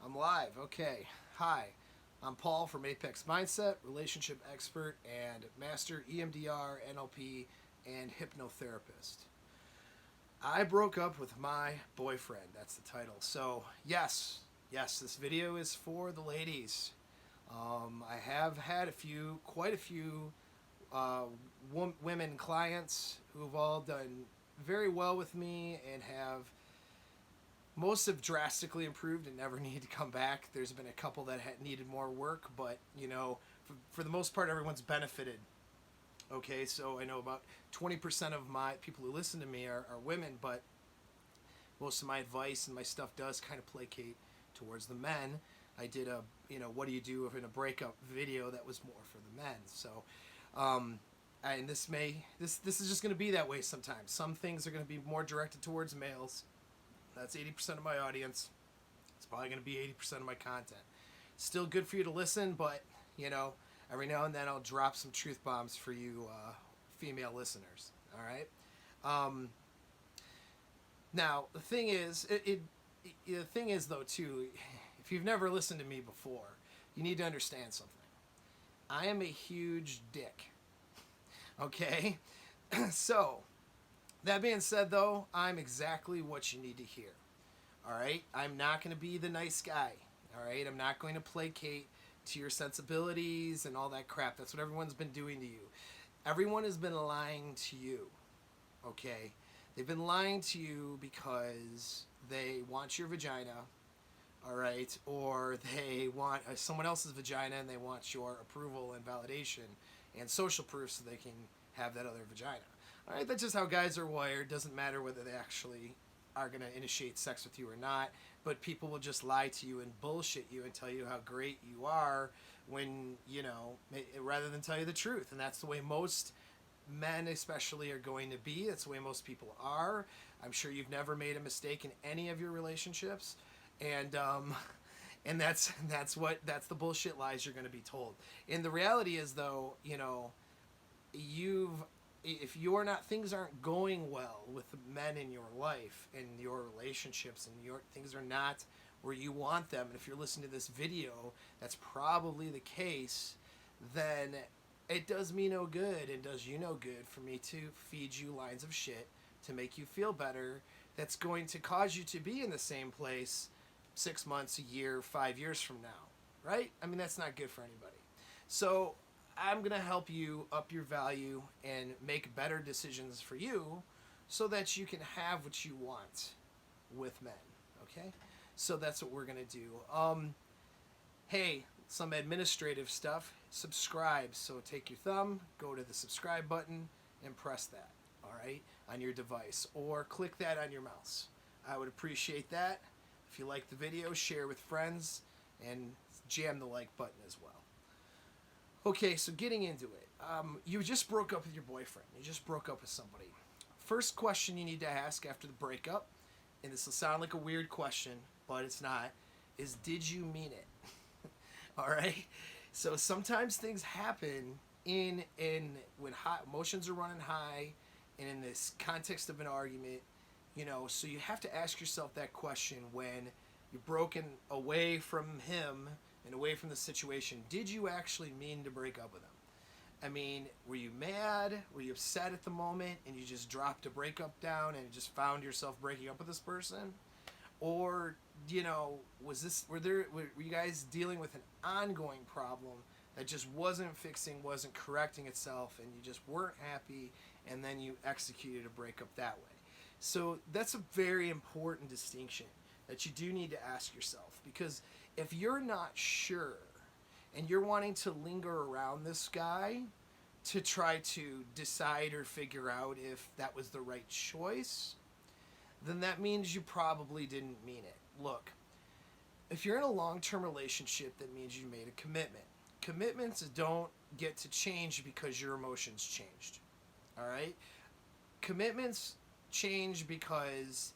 I'm live. Okay. Hi. I'm Paul from Apex Mindset, relationship expert and master EMDR, NLP, and hypnotherapist. I broke up with my boyfriend. That's the title. So, yes, this video is for the ladies. I have had quite a few uh, women clients who've all done very well with me and have most have drastically improved and never need to come back. There's been a couple that had needed more work, but for the most part, everyone's benefited. Okay, so I know about 20% of my people who listen to me are women, but most of my advice and my stuff does kind of placate towards the men. I did what do you do in a breakup video that was more for the men. So, and this is just going to be that way sometimes. Some things are going to be more directed towards males. That's 80% of my audience. It's probably going to be 80% of my content. Still good for you to listen, but, every now and then I'll drop some truth bombs for you female listeners. All right? Now, the thing is, though, too, if you've never listened to me before, you need to understand something. I am a huge dick. Okay? So, that being said, though, I'm exactly what you need to hear. All right? I'm not going to be the nice guy. All right? I'm not going to placate to your sensibilities and all that crap. That's what everyone's been doing to you. Everyone has been lying to you. Okay? They've been lying to you because they want your vagina. All right? Or they want someone else's vagina and they want your approval and validation and social proof so they can have that other vagina. All right, that's just how guys are wired. Doesn't matter whether they actually are going to initiate sex with you or not, but people will just lie to you and bullshit you and tell you how great you are when, rather than tell you the truth. And that's the way most men especially are going to be. That's the way most people are. I'm sure you've never made a mistake in any of your relationships. And and that's the bullshit lies you're going to be told. And the reality is, though, if you're not, things aren't going well with the men in your life and your relationships and your things are not where you want them, and if you're listening to this video that's probably the case, then it does me no good and does you no good for me to feed you lines of shit to make you feel better that's going to cause you to be in the same place 6 months, a year, 5 years from now, right? I mean, that's not good for anybody. So I'm going to help you up your value and make better decisions for you so that you can have what you want with men, okay? So that's what we're going to do. Hey, some administrative stuff. Subscribe. So take your thumb, go to the subscribe button, and press that, all right, on your device. Or click that on your mouse. I would appreciate that. If you like the video, share with friends, and jam the like button as well. Okay, so getting into it. You just broke up with your boyfriend. You just broke up with somebody. First question you need to ask after the breakup, and this will sound like a weird question, but it's not, is did you mean it? All right? So sometimes things happen in when emotions are running high and in this context of an argument, so you have to ask yourself that question when you're broken away from him and away from the situation. Did you actually mean to break up with him? I mean, were you mad? Were you upset at the moment and you just dropped a breakup down and just found yourself breaking up with this person? Or, were you guys dealing with an ongoing problem that just wasn't correcting itself, and you just weren't happy, and then you executed a breakup that way? So that's a very important distinction that you do need to ask yourself, because if you're not sure and you're wanting to linger around this guy to try to decide or figure out if that was the right choice, then that means you probably didn't mean it. Look, if you're in a long-term relationship, that means you made a commitment. Commitments don't get to change because your emotions changed. All right? Commitments change because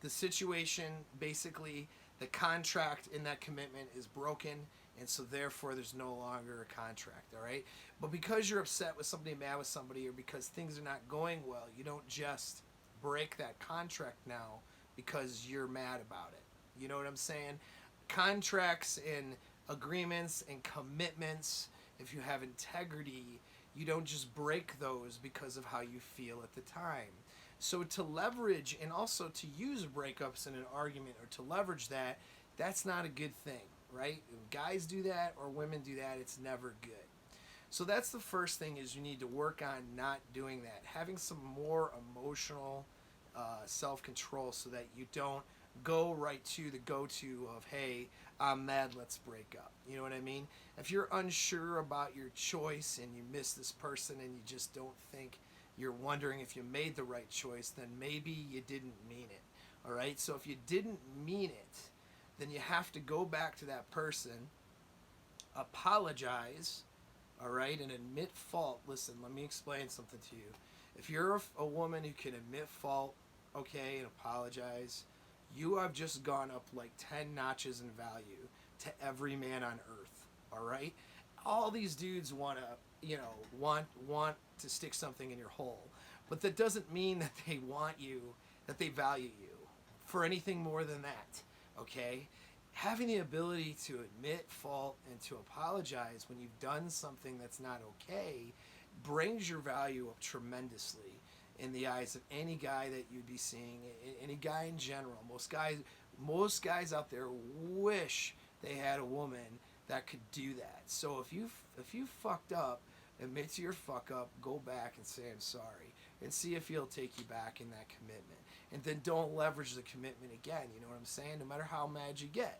the situation, basically the contract in that commitment is broken, and so therefore there's no longer a contract. All right? But because you're upset with somebody, mad with somebody, or because things are not going well, you don't just break that contract now because you're mad about it. You know what I'm saying? contracts and agreements and commitments, if you have integrity, you don't just break those because of how you feel at the time. So to leverage and also to use breakups in an argument or to leverage that, that's not a good thing, right? If guys do that or women do that, it's never good. So that's the first thing, is you need to work on not doing that. Having some more emotional self-control so that you don't go right to the go-to of, hey, I'm mad, let's break up. You know what I mean? If you're unsure about your choice and you miss this person and you just don't think, you're wondering if you made the right choice, then maybe you didn't mean it. All right? So if you didn't mean it, then you have to go back to that person, apologize, all right, and admit fault. Listen, let me explain something to you. If you're a woman who can admit fault, okay, and apologize, you have just gone up like 10 notches in value to every man on earth, all right? All these dudes want to stick something in your hole, but that doesn't mean that they want you, that they value you for anything more than that, okay? Having the ability to admit fault and to apologize when you've done something that's not okay brings your value up tremendously in the eyes of any guy that you'd be seeing, any guy in general. Most guys out there wish they had a woman that could do that. So if you fucked up, admit to your fuck up, go back and say I'm sorry, and see if he'll take you back in that commitment. And then don't leverage the commitment again. You know what I'm saying? No matter how mad you get.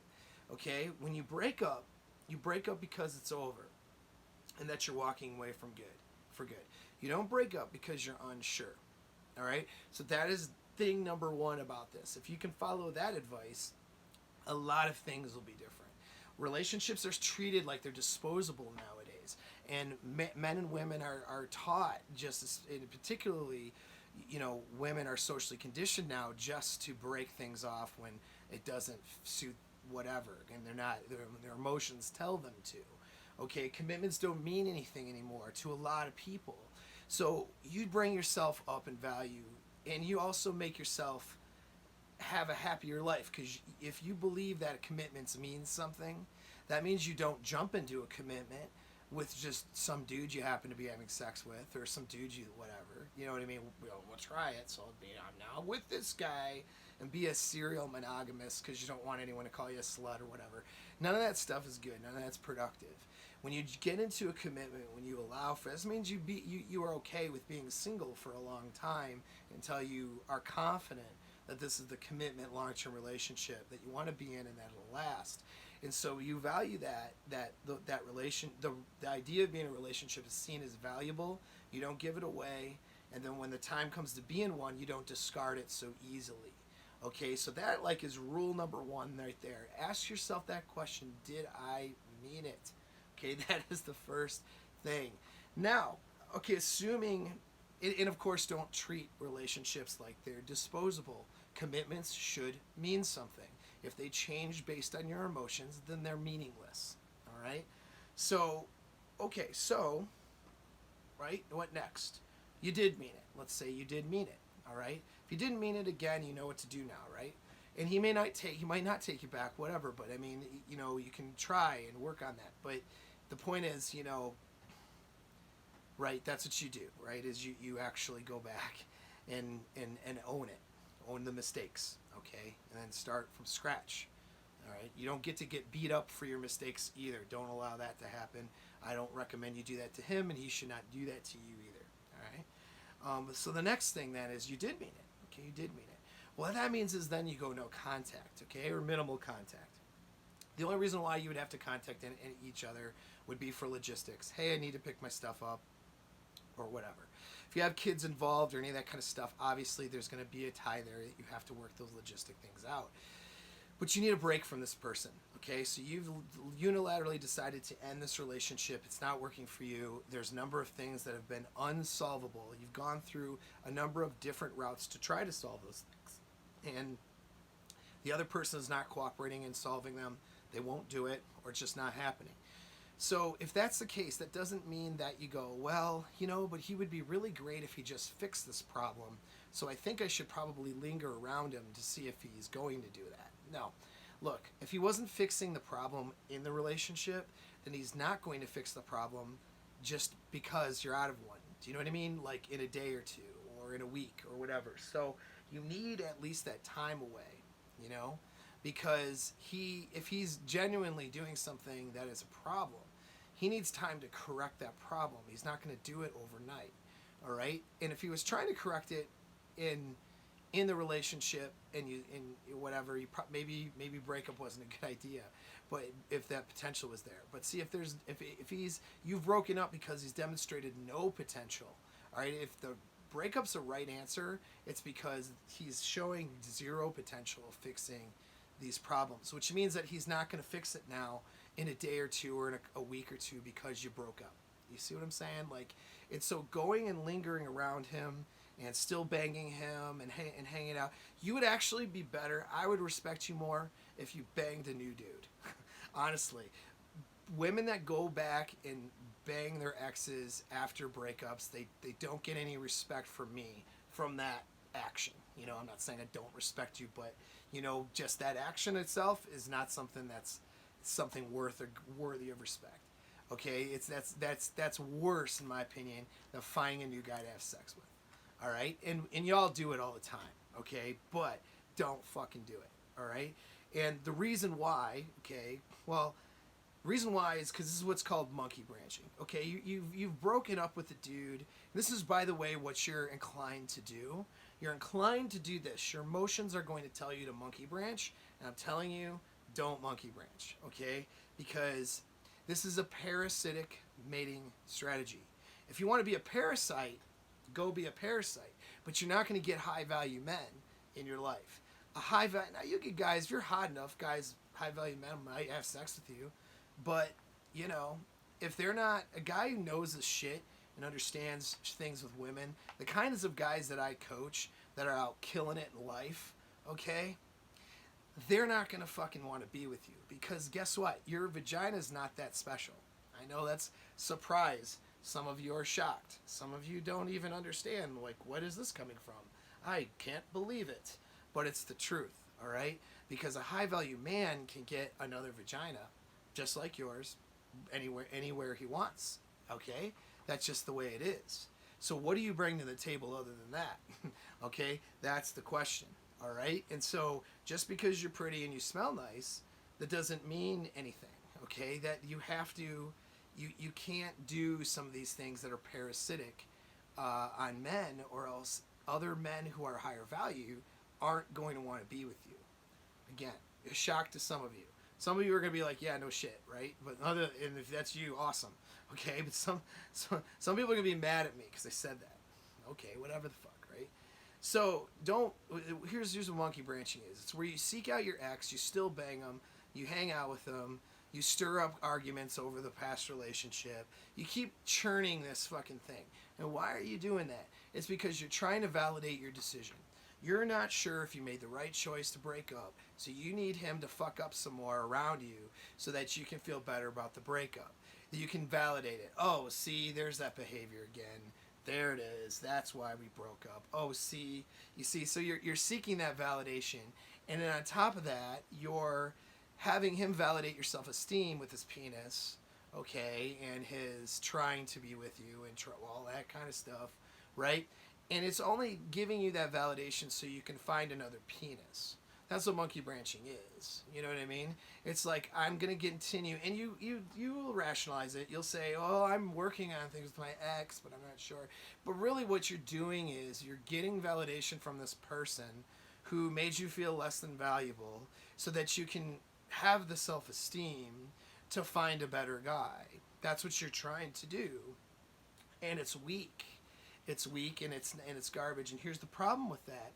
Okay? When you break up because it's over and that you're walking away for good. You don't break up because you're unsure. All right? So that is thing number one about this. If you can follow that advice, a lot of things will be different. Relationships are treated like they're disposable nowadays. And men and women are taught, just as, particularly, women are socially conditioned now just to break things off when it doesn't suit whatever, and their emotions tell them to. Okay, commitments don't mean anything anymore to a lot of people. So you bring yourself up in value, and you also make yourself have a happier life, because if you believe that commitments mean something, that means you don't jump into a commitment with just some dude you happen to be having sex with, or some dude you whatever. You know what I mean? We'll try it, so I'm now with this guy, and be a serial monogamist because you don't want anyone to call you a slut or whatever. None of that stuff is good. None of that's productive. When you get into a commitment, when you allow for this, means you are okay with being single for a long time until you are confident that this is the commitment, long-term relationship that you want to be in and that it'll last. And so you value that relation. The idea of being in a relationship is seen as valuable. You don't give it away, and then when the time comes to be in one, you don't discard it so easily. Okay, so that is rule number one right there. Ask yourself that question: did I mean it? Okay, that is the first thing. Now, okay, assuming, and of course, don't treat relationships like they're disposable. Commitments should mean something. If they change based on your emotions, then they're meaningless. All right? So, okay, right, what next? You did mean it. Let's say you did mean it. All right? If you didn't mean it, again, you know what to do now, right? And he might not take you back, whatever, but I mean, you can try and work on that. But the point is, right, that's what you do, right, is you actually go back and own it. Own the mistakes, okay? And then start from scratch, all right? You don't get to get beat up for your mistakes either. Don't allow that to happen. I don't recommend you do that to him, and he should not do that to you either, all right? So the next thing then is you did mean it, okay? You did mean it. What that means is then you go no contact, okay, or minimal contact. The only reason why you would have to contact each other would be for logistics. Hey, I need to pick my stuff up, or whatever. If you have kids involved or any of that kind of stuff, obviously there's going to be a tie there that you have to work those logistic things out. But you need a break from this person, okay? So you've unilaterally decided to end this relationship. It's not working for you. There's a number of things that have been unsolvable. You've gone through a number of different routes to try to solve those things. And the other person is not cooperating in solving them. They won't do it, or it's just not happening. So if that's the case, that doesn't mean that you go, well, but he would be really great if he just fixed this problem. So I think I should probably linger around him to see if he's going to do that. No. Look, if he wasn't fixing the problem in the relationship, then he's not going to fix the problem just because you're out of one. Do you know what I mean? Like in a day or two or in a week or whatever. So you need at least that time away, you know? Because if he's genuinely doing something that is a problem, he needs time to correct that problem. He's not going to do it overnight. All right? And if he was trying to correct it in the relationship and whatever, maybe breakup wasn't a good idea, but if that potential was there. But see, if you've broken up because he's demonstrated no potential. All right? If the breakup's the right answer, it's because he's showing zero potential of fixing these problems, which means that he's not going to fix it now in a day or two or in a week or two because you broke up. You see what I'm saying? Like, it's so going and lingering around him and still banging him and hanging out, you would actually be better. I would respect you more if you banged a new dude. Honestly, women that go back and bang their exes after breakups, they don't get any respect from me from that action. You know, I'm not saying I don't respect you, but you know, just that action itself is not something that's something worthy of respect. Okay, that's worse in my opinion than finding a new guy to have sex with. All right, and y'all do it all the time. Okay, but don't fucking do it. All right, and the reason why, okay, well, reason why is because this is what's called monkey branching. Okay, you've broken up with the dude. This is, by the way, what you're inclined to do. You're inclined to do this. Your emotions are going to tell you to monkey branch, and I'm telling you, don't monkey branch. Okay, because this is a parasitic mating strategy. If you want to be a parasite, go be a parasite. But you're not going to get high value men in your life. Now you get guys, if you're hot enough, guys, high value men might have sex with you. But, you know, if they're not a guy who knows his shit and understands things with women, the kinds of guys that I coach that are out killing it in life, okay, they're not going to fucking want to be with you. Because guess what? Your vagina's not that special. I know that's surprise. Some of you are shocked. Some of you don't even understand, like, what is this coming from? I can't believe it. But it's the truth, all right? Because a high-value man can get another vagina, just like yours, anywhere he wants, okay? That's just the way it is. So what do you bring to the table other than that? Okay? That's the question, all right? And so just because you're pretty and you smell nice, that doesn't mean anything, okay? That you have to... You can't do some of these things that are parasitic on men, or else other men who are higher value aren't going to want to be with you. Again, a shock to some of you. Some of you are going to be like, yeah, no shit, right? And if that's you, awesome. Okay, but some people are going to be mad at me because I said that. Okay, whatever the fuck, right? So here's what monkey branching is. It's where you seek out your ex, you still bang them, you hang out with them, you stir up arguments over the past relationship. You keep churning this fucking thing. And why are you doing that? It's because you're trying to validate your decision. You're not sure if you made the right choice to break up, so you need him to fuck up some more around you so that you can feel better about the breakup. You can validate it. Oh, see, there's that behavior again. There it is. That's why we broke up. Oh, see. You see, so you're seeking that validation. And then on top of that, you're having him validate your self-esteem with his penis, okay, and his trying to be with you and all that kind of stuff, right? And it's only giving you that validation so you can find another penis. That's what monkey branching is. You know what I mean? It's like, I'm going to continue, and you will rationalize it. You'll say, oh, I'm working on things with my ex, but I'm not sure. But really what you're doing is you're getting validation from this person who made you feel less than valuable so that you can have the self-esteem to find a better guy. That's what you're trying to do. And it's weak. It's weak and it's garbage. And here's the problem with that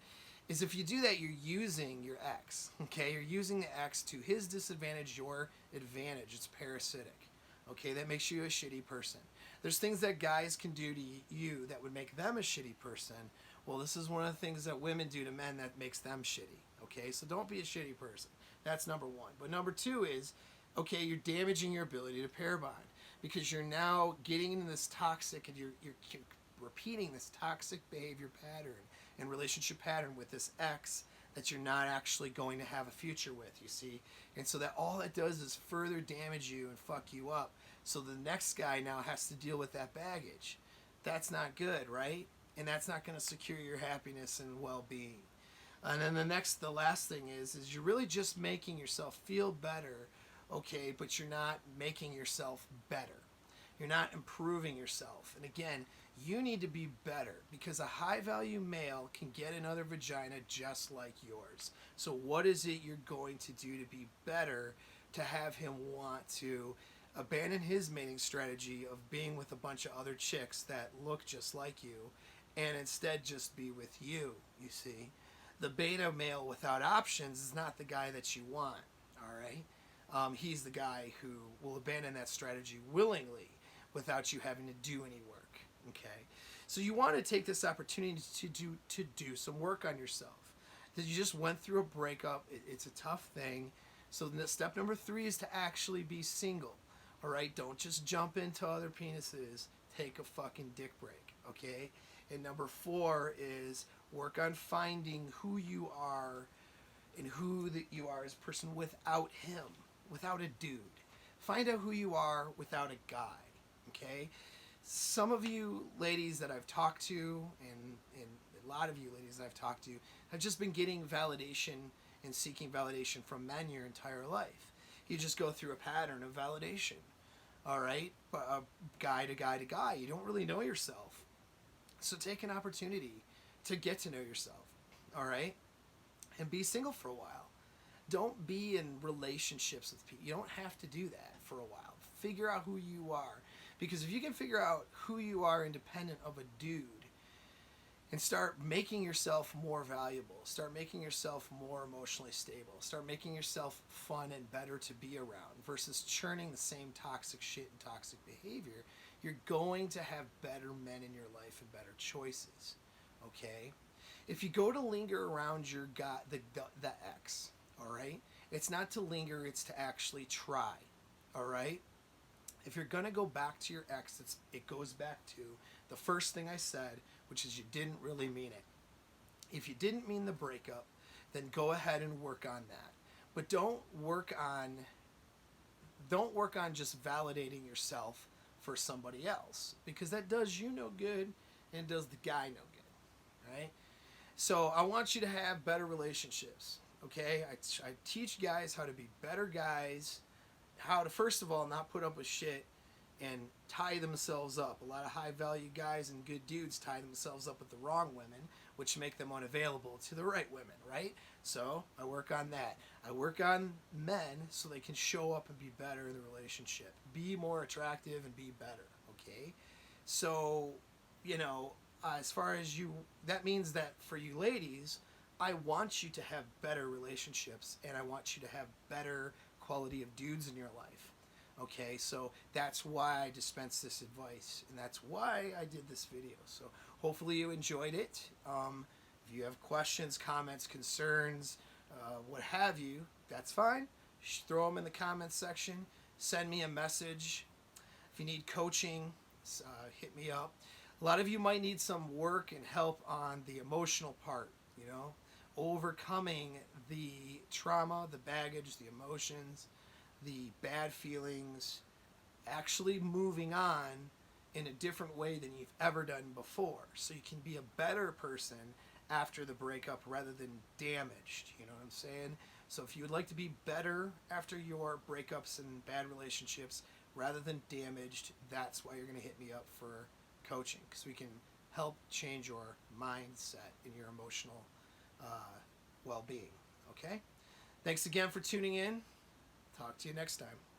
is if you do that, you're using your ex. Okay? You're using the ex to his disadvantage, your advantage. It's parasitic. Okay? That makes you a shitty person. There's things that guys can do to you that would make them a shitty person. Well, this is one of the things that women do to men that makes them shitty. Okay? So don't be a shitty person. That's number one. But number two is, okay, you're damaging your ability to pair bond because you're now getting into this toxic and you're repeating this toxic behavior pattern and relationship pattern with this ex that you're not actually going to have a future with, you see. And so that all that does is further damage you and fuck you up. So the next guy now has to deal with that baggage. That's not good, right? And that's not going to secure your happiness and well-being. And then the last thing is you're really just making yourself feel better, okay, but you're not making yourself better. You're not improving yourself. And again, you need to be better, because a high-value male can get another vagina just like yours. So what is it you're going to do to be better to have him want to abandon his mating strategy of being with a bunch of other chicks that look just like you and instead just be with you, you see? The beta male without options is not the guy that you want, all right? He's the guy who will abandon that strategy willingly without you having to do any work. Okay, so you want to take this opportunity to do some work on yourself. That you just went through a breakup. It's a tough thing. So step number 3 is to actually be single. All right, don't just jump into other penises. Take a fucking dick break. Okay, and number 4 is work on finding who you are and who that you are as a person without him, without a dude. Find out who you are without a guy. Okay. Some of you ladies that I've talked to, and a lot of you ladies that I've talked to, have just been getting validation and seeking validation from men your entire life. You just go through a pattern of validation, all right? Guy to guy to guy. You don't really know yourself. So take an opportunity to get to know yourself, all right? And be single for a while. Don't be in relationships with people. You don't have to do that for a while. Figure out who you are. Because if you can figure out who you are independent of a dude and start making yourself more valuable, start making yourself more emotionally stable, start making yourself fun and better to be around versus churning the same toxic shit and toxic behavior, you're going to have better men in your life and better choices, okay? If you go to linger around your guy, the ex, all right? It's not to linger, it's to actually try, all right? If you're going to go back to your ex, it goes back to the first thing I said, which is you didn't really mean it. If you didn't mean the breakup, then go ahead and work on that. But don't work on just validating yourself for somebody else, because that does you no good and does the guy no good, right? So I want you to have better relationships, okay? I teach guys how to be better guys, how to, first of all, not put up with shit and tie themselves up. A lot of high-value guys and good dudes tie themselves up with the wrong women, which make them unavailable to the right women, right? So I work on that. I work on men so they can show up and be better in the relationship. Be more attractive and be better, okay? So, as far as that means that for you ladies, I want you to have better relationships, and I want you to have better quality of dudes in your life. Okay, so that's why I dispense this advice, and that's why I did this video. So hopefully you enjoyed it. If you have questions, comments, concerns, what have you, that's fine. Throw them in the comments section. Send me a message. If you need coaching, hit me up. A lot of you might need some work and help on the emotional part, overcoming the trauma, the baggage, the emotions, the bad feelings, actually moving on in a different way than you've ever done before. So you can be a better person after the breakup rather than damaged, you know what I'm saying? So if you would like to be better after your breakups and bad relationships rather than damaged, that's why you're going to hit me up for coaching, because we can help change your mindset and your emotional well-being. Okay? Thanks again for tuning in. Talk to you next time.